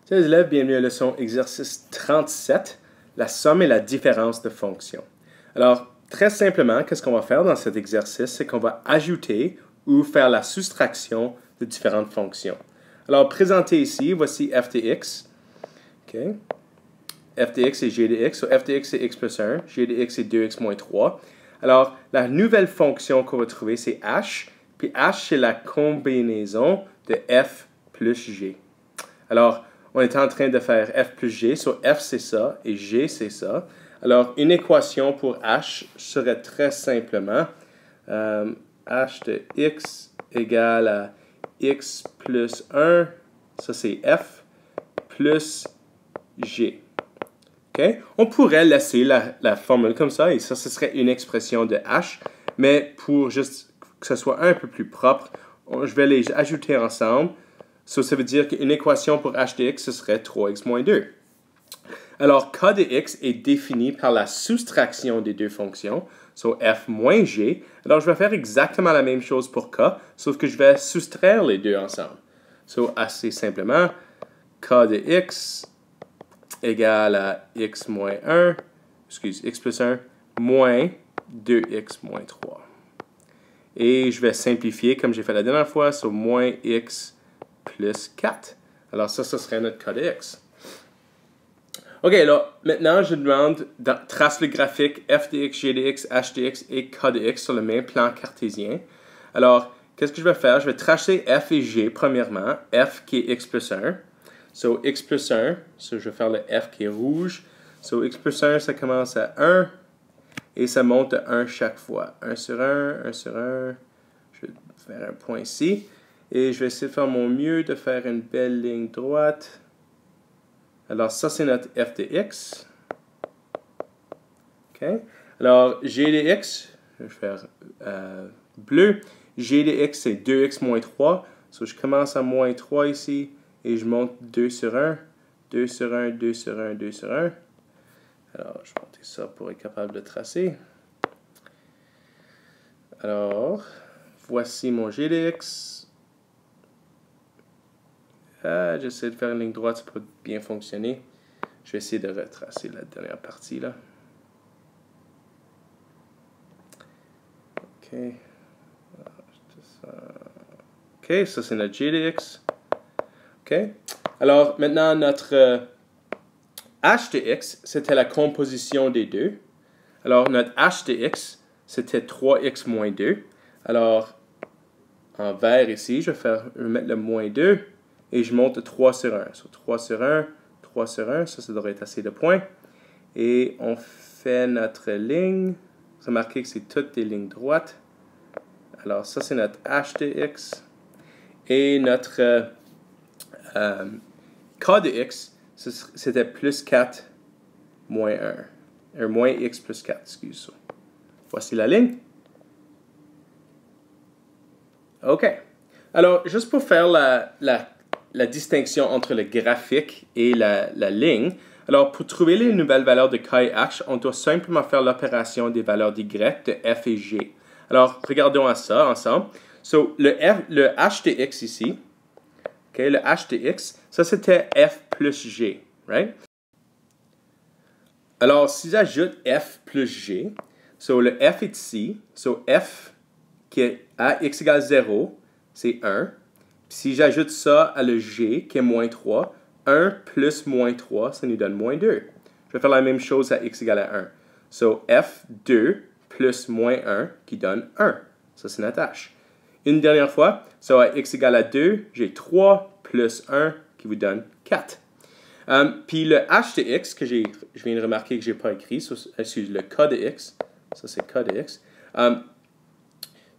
Salut les élèves, bienvenue à la leçon exercice 37, la somme et la différence de fonctions. Alors, très simplement, qu'est-ce qu'on va faire dans cet exercice? C'est qu'on va ajouter ou faire la soustraction de différentes fonctions. Alors, présenté ici, voici f de x. Okay. F de x et g de x. So, f de x c'est x plus 1, g de x c'est 2x moins 3. Alors, la nouvelle fonction qu'on va trouver, c'est h. Puis h, c'est la combinaison de f plus g. Alors, on est en train de faire f plus g, so f c'est ça et g c'est ça. Alors, une équation pour h serait très simplement h de x égale à x plus 1, ça c'est f, plus g. Okay? On pourrait laisser la formule comme ça et ça, ce serait une expression de h, mais pour juste que ce soit un peu plus propre, je vais les ajouter ensemble. So, ça veut dire qu'une équation pour h de x, ce serait 3x moins 2. Alors, k de x est défini par la soustraction des deux fonctions, so f moins g. Alors, je vais faire exactement la même chose pour k, sauf que je vais soustraire les deux ensemble. So, assez simplement, k de x égale à x moins 1, x plus 1, moins 2x moins 3. Et je vais simplifier comme j'ai fait la dernière fois, so moins x plus 4. Alors ça, ce serait notre k de x. OK, alors maintenant, je demande, trace le graphique f de x, g de x, h de x et k de x sur le même plan cartésien. Alors, qu'est-ce que je vais faire? Je vais tracer f et g premièrement. F qui est x plus 1. So, x plus 1. So, je vais faire le f qui est rouge. So, x plus 1, ça commence à 1. Et ça monte de 1 chaque fois. 1 sur 1, 1 sur 1. Je vais faire un point ici. Et je vais essayer de faire mon mieux de faire une belle ligne droite. Alors, ça, c'est notre f de x. OK. Alors, g de x, je vais faire bleu. G de x, c'est 2x moins 3. So, je commence à moins 3 ici. Et je monte 2 sur 1. 2 sur 1, 2 sur 1, 2 sur 1. Alors, je vais monter ça pour être capable de tracer. Alors, voici mon g de x. J'essaie de faire une ligne droite, ça peut bien fonctionner. Je vais essayer de retracer la dernière partie là. OK. OK, ça c'est notre g de x. OK. Alors maintenant notre h de x, c'était la composition des deux. Alors notre h de x, c'était 3x moins 2. Alors en vert ici, je vais mettre le moins 2. Et je monte de 3 sur 1. So, 3 sur 1, 3 sur 1, ça devrait être assez de points. Et on fait notre ligne. Remarquez que c'est toutes des lignes droites. Alors, ça, c'est notre h de x. Et notre k de x, c'était plus 4 moins 1. Moins x plus 4, excuse-moi. Voici la ligne. OK. Alors, juste pour faire la distinction entre le graphique et la ligne. Alors, pour trouver les nouvelles valeurs de k et h, on doit simplement faire l'opération des valeurs d'y de f et g. Alors, regardons à ça ensemble. So, le h de x ici, okay, le h de x, ça c'était f plus g, right? Alors, si j'ajoute f plus g, so le f est ici, so f qui est à x égale 0, c'est 1. Si j'ajoute ça à le g, qui est moins 3, 1 plus moins 3, ça nous donne moins 2. Je vais faire la même chose à x égale à 1. So, f2 plus moins 1, qui donne 1. Ça, c'est notre h. Une dernière fois, so à x égale à 2, j'ai 3 plus 1, qui vous donne 4. Puis le h de x, que je viens de remarquer que je n'ai pas écrit, excusez, le k de x, ça c'est k de x,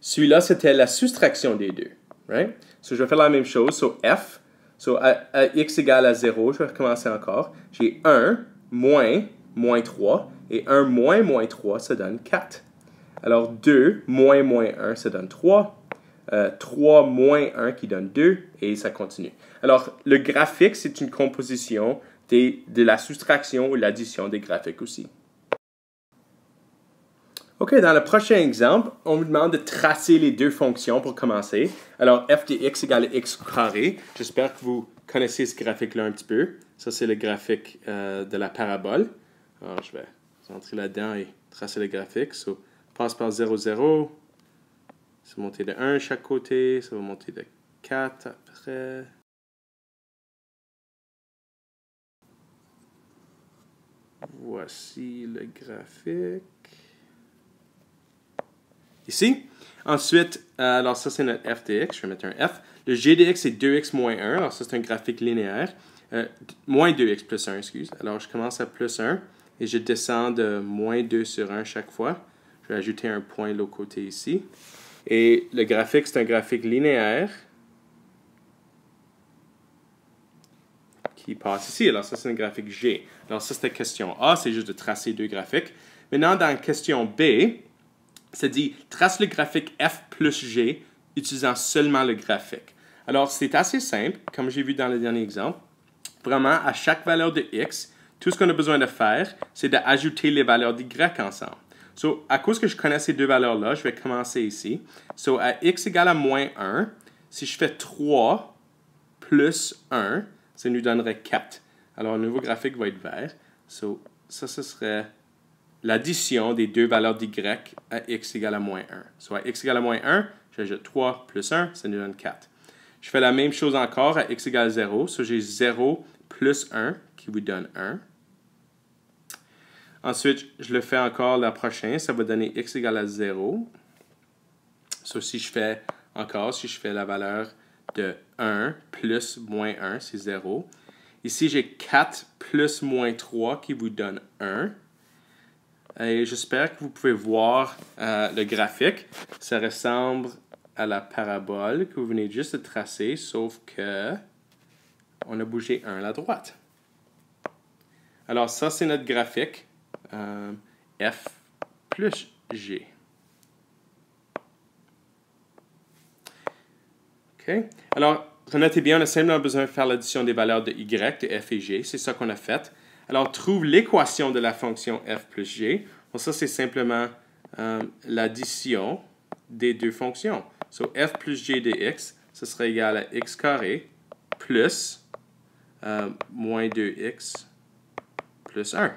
celui-là, c'était la soustraction des deux. Right? So, je vais faire la même chose. So, f. So, à x égale à 0, je vais recommencer encore. J'ai 1 moins 3. Et 1 moins 3, ça donne 4. Alors, 2 moins 1, ça donne 3. 3 moins 1 qui donne 2. Et ça continue. Alors, le graphique, c'est une composition de la soustraction ou l'addition des graphiques aussi. OK, dans le prochain exemple, on vous demande de tracer les deux fonctions pour commencer. Alors, f de x égale x carré. J'espère que vous connaissez ce graphique-là un petit peu. Ça, c'est le graphique de la parabole. Alors, je vais entrer là-dedans et tracer le graphique. So, passe par 0, 0. Ça va monter de 1 chaque côté. Ça va monter de 4 après. Voici le graphique. Ici. Ensuite, alors ça c'est notre f de x. Je vais mettre un f. Le g de x c'est 2x moins 1. Alors ça c'est un graphique linéaire. Moins 2x plus 1, excuse. Alors je commence à plus 1 et je descends de moins 2 sur 1 chaque fois. Je vais ajouter un point de l'autre côté ici. Et le graphique c'est un graphique linéaire qui passe ici. Alors ça c'est un graphique G. Alors ça c'était question A, c'est juste de tracer deux graphiques. Maintenant dans la question B, ça dit trace le graphique f plus g utilisant seulement le graphique. Alors c'est assez simple, comme j'ai vu dans le dernier exemple. Vraiment, à chaque valeur de x, tout ce qu'on a besoin de faire, c'est d'ajouter les valeurs d'y ensemble. So, à cause que je connais ces deux valeurs-là, je vais commencer ici. So, à x égale à moins 1, si je fais 3 plus 1, ça nous donnerait 4. Alors, le nouveau graphique va être vert. So, ça, ce serait l'addition des deux valeurs d'y à x égale à moins 1. Soit à x égale à moins 1, j'ajoute 3 plus 1, ça nous donne 4. Je fais la même chose encore à x égale 0. So, j'ai 0 plus 1 qui vous donne 1. Ensuite, je le fais encore la prochaine. Ça va donner x égale à 0. So, si je fais la valeur de 1 plus moins 1, c'est 0. Ici, j'ai 4 plus moins 3 qui vous donne 1. Et j'espère que vous pouvez voir le graphique. Ça ressemble à la parabole que vous venez juste de tracer, sauf que on a bougé 1 à la droite. Alors ça, c'est notre graphique f plus g. OK? Alors, notez bien, on a simplement besoin de faire l'addition des valeurs de y, de f et g. C'est ça qu'on a fait. Alors, trouve l'équation de la fonction f plus g. Bon, ça, c'est simplement l'addition des deux fonctions. So, f plus g de x, ce serait égal à x carré plus moins 2x plus 1.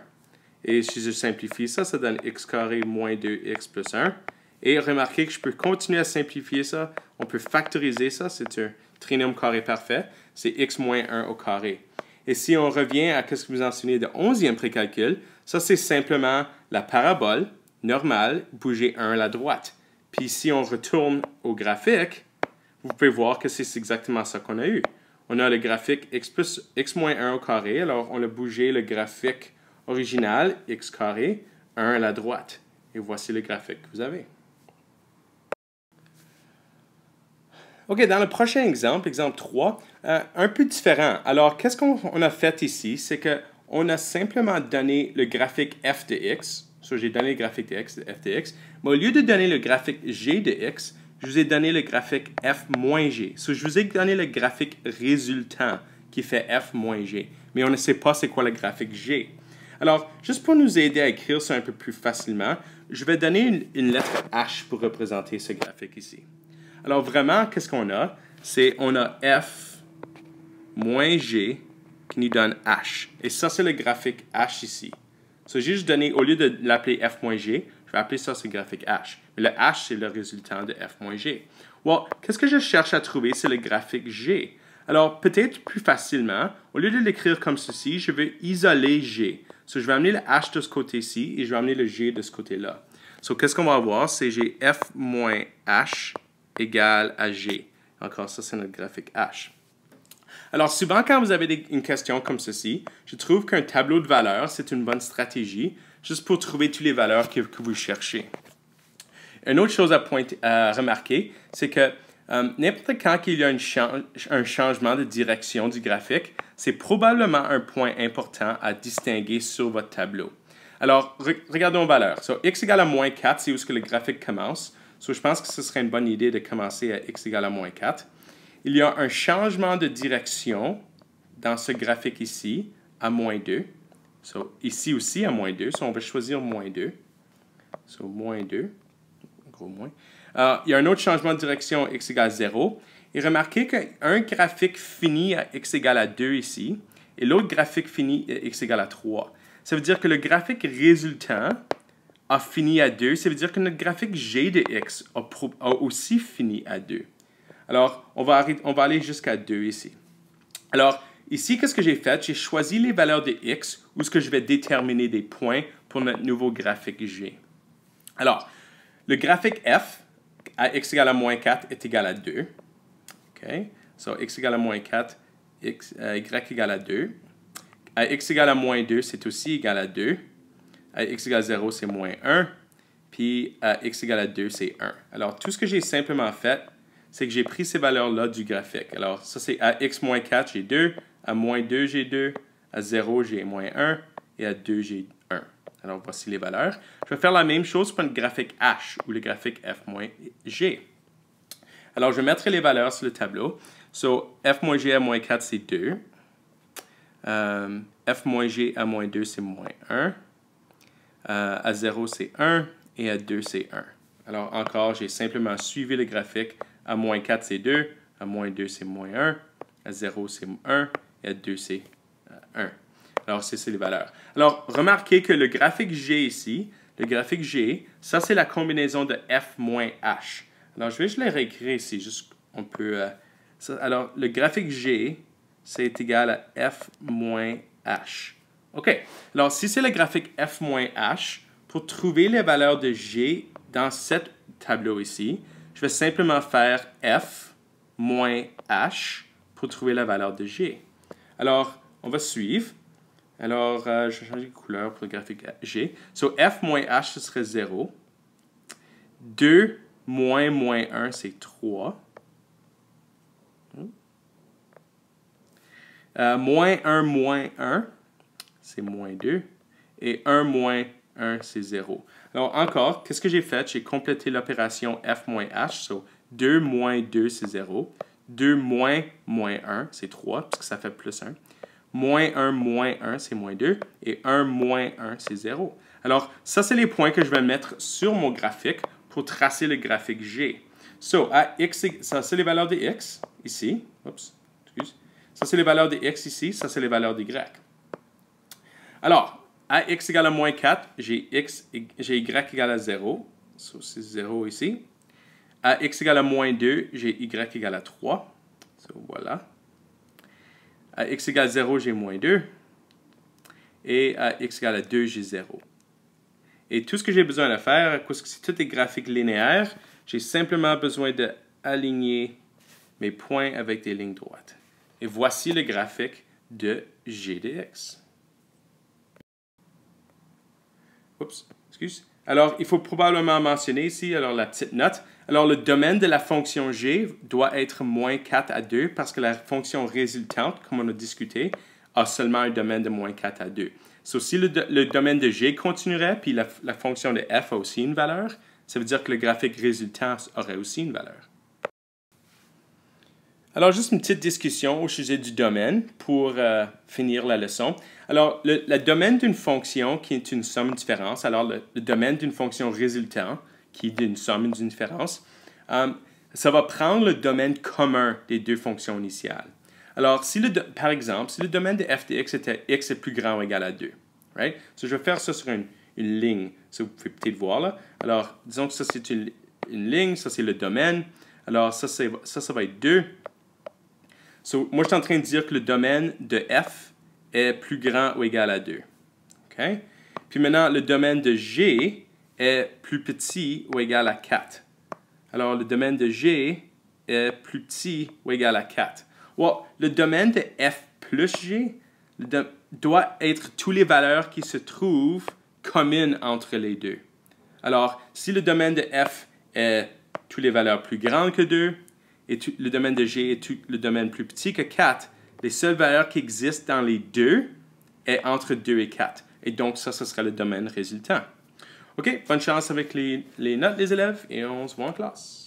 Et si je simplifie ça, ça donne x carré moins 2x plus 1. Et remarquez que je peux continuer à simplifier ça. On peut factoriser ça. C'est un trinôme carré parfait. C'est x moins 1 au carré. Et si on revient à ce que vous enseignez de 11e précalcul, ça c'est simplement la parabole normale bougée 1 à la droite. Puis si on retourne au graphique, vous pouvez voir que c'est exactement ça qu'on a eu. On a le graphique x moins 1 au carré. Alors on a bougé le graphique original, x carré, 1 à la droite. Et voici le graphique que vous avez. OK, dans le prochain exemple, exemple 3, un peu différent. Alors, qu'est-ce qu'on a fait ici? C'est qu'on a simplement donné le graphique f de x. So, j'ai donné le graphique de x, f de x. Mais au lieu de donner le graphique g de x, je vous ai donné le graphique f moins g. So, je vous ai donné le graphique résultant qui fait f moins g. Mais on ne sait pas c'est quoi le graphique g. Alors, juste pour nous aider à écrire ça un peu plus facilement, je vais donner une lettre h pour représenter ce graphique ici. Alors, vraiment, qu'est-ce qu'on a? On a f moins g qui nous donne h. Et ça, c'est le graphique h ici. So, j'ai juste donné, au lieu de l'appeler f moins g, je vais appeler ça ce graphique h. Mais le h, c'est le résultant de f moins g. Well, qu'est-ce que je cherche à trouver? C'est le graphique g. Alors, peut-être plus facilement, au lieu de l'écrire comme ceci, je vais isoler g. So, je vais amener le h de ce côté-ci et je vais amener le g de ce côté-là. So, qu'est-ce qu'on va avoir? C'est j'ai f moins h égale à g. Encore ça, c'est notre graphique h. Alors, souvent, quand vous avez une question comme ceci, je trouve qu'un tableau de valeurs, c'est une bonne stratégie, juste pour trouver toutes les valeurs que vous cherchez. Une autre chose à remarquer, c'est que n'importe quand il y a un changement de direction du graphique, c'est probablement un point important à distinguer sur votre tableau. Alors, regardons les valeurs. So, x égale à moins 4, c'est où ce que le graphique commence. So, je pense que ce serait une bonne idée de commencer à x égale à moins 4. Il y a un changement de direction dans ce graphique ici à moins 2. So, ici aussi à moins 2. So, on va choisir moins 2. So, moins 2. Gros moins. Il y a un autre changement de direction x égale 0. Et remarquez qu'un graphique finit à x égale à 2 ici, et l'autre graphique finit à x égale à 3. Ça veut dire que le graphique résultant a fini à 2. Ça veut dire que notre graphique g de x a aussi fini à 2. Alors, on va aller jusqu'à 2 ici. Alors, ici, qu'est-ce que j'ai fait? J'ai choisi les valeurs de x où est-ce que je vais déterminer des points pour notre nouveau graphique g. Alors, le graphique f à x égale à moins 4 est égal à 2. OK? So, x égale à moins 4, y égale à 2. À x égale à moins 2, c'est aussi égal à 2. À x égale à 0, c'est moins 1. Puis à x égale à 2, c'est 1. Alors, tout ce que j'ai simplement fait, c'est que j'ai pris ces valeurs-là du graphique. Alors, ça, c'est à x moins 4, j'ai 2. À moins 2, j'ai 2. À 0, j'ai moins 1. Et à 2, j'ai 1. Alors, voici les valeurs. Je vais faire la même chose pour le graphique h, ou le graphique f moins g. Alors, je mettrai les valeurs sur le tableau. So, f moins g à moins 4, c'est 2. F moins g à moins 2, c'est moins 1. À 0, c'est 1. Et à 2, c'est 1. Alors, encore, j'ai simplement suivi le graphique. À moins 4, c'est 2. À moins 2, c'est moins 1. À 0, c'est 1. Et à 2, c'est 1. Alors, c'est les valeurs. Alors, remarquez que le graphique G ici, le graphique G, ça, c'est la combinaison de F moins H. Alors, je vais juste les réécrire ici. Juste, on peut... alors, le graphique G, c'est égal à F moins H. OK. Alors, si c'est le graphique F moins H, pour trouver les valeurs de G dans ce tableau ici, je vais simplement faire F moins H pour trouver la valeur de G. Alors, on va suivre. Alors, je vais changer de couleur pour le graphique G. So, F moins H, ce serait 0. 2 moins moins 1, c'est 3. Moins 1, c'est moins 2. Et 1 moins 1, c'est 0. Alors, encore, qu'est-ce que j'ai fait? J'ai complété l'opération F moins H. So, 2 moins 2, c'est 0. 2 moins moins 1, c'est 3, parce que ça fait plus 1. Moins 1, c'est moins 2. Et 1 moins 1, c'est 0. Alors, ça, c'est les points que je vais mettre sur mon graphique pour tracer le graphique G. So, à x, ça, c'est les valeurs de x, ici. Oups, excuse. Ça, c'est les valeurs de x ici. Ça, c'est les valeurs de y. Alors, à x égale à moins 4, j'ai y égale à 0. So, c'est 0 ici. À x égale à moins 2, j'ai y égale à 3. So, voilà. À x égale à 0, j'ai moins 2. Et à x égale à 2, j'ai 0. Et tout ce que j'ai besoin de faire, parce que c'est tout des graphiques linéaires, j'ai simplement besoin d'aligner mes points avec des lignes droites. Et voici le graphique de g de x. Oups, excuse. Alors, il faut probablement mentionner ici, alors la petite note. Alors, le domaine de la fonction g doit être moins 4 à 2 parce que la fonction résultante, comme on a discuté, a seulement un domaine de moins 4 à 2. So, si le domaine de g continuerait, puis la fonction de f a aussi une valeur, ça veut dire que le graphique résultant aurait aussi une valeur. Alors, juste une petite discussion au sujet du domaine pour finir la leçon. Alors, le domaine d'une fonction qui est une somme différence, alors le domaine d'une fonction résultant qui est d'une somme d'une différence, ça va prendre le domaine commun des deux fonctions initiales. Alors, par exemple, si le domaine de f de x était x est plus grand ou égal à 2, right? So, je vais faire ça sur une ligne, ça vous pouvez peut-être voir là. Alors, disons que ça c'est une ligne, ça c'est le domaine. Alors, ça va être 2. So, moi, je suis en train de dire que le domaine de f est plus grand ou égal à 2. Okay? Puis maintenant, le domaine de g est plus petit ou égal à 4. Alors, le domaine de g est plus petit ou égal à 4. Well, le domaine de f plus g doit être toutes les valeurs qui se trouvent communes entre les deux. Alors, si le domaine de f est toutes les valeurs plus grandes que 2, et le domaine de G est le domaine plus petit que 4, les seules valeurs qui existent dans les deux est entre 2 et 4. Et donc, ça, ce sera le domaine résultant. OK, bonne chance avec les notes des élèves et on se voit en classe.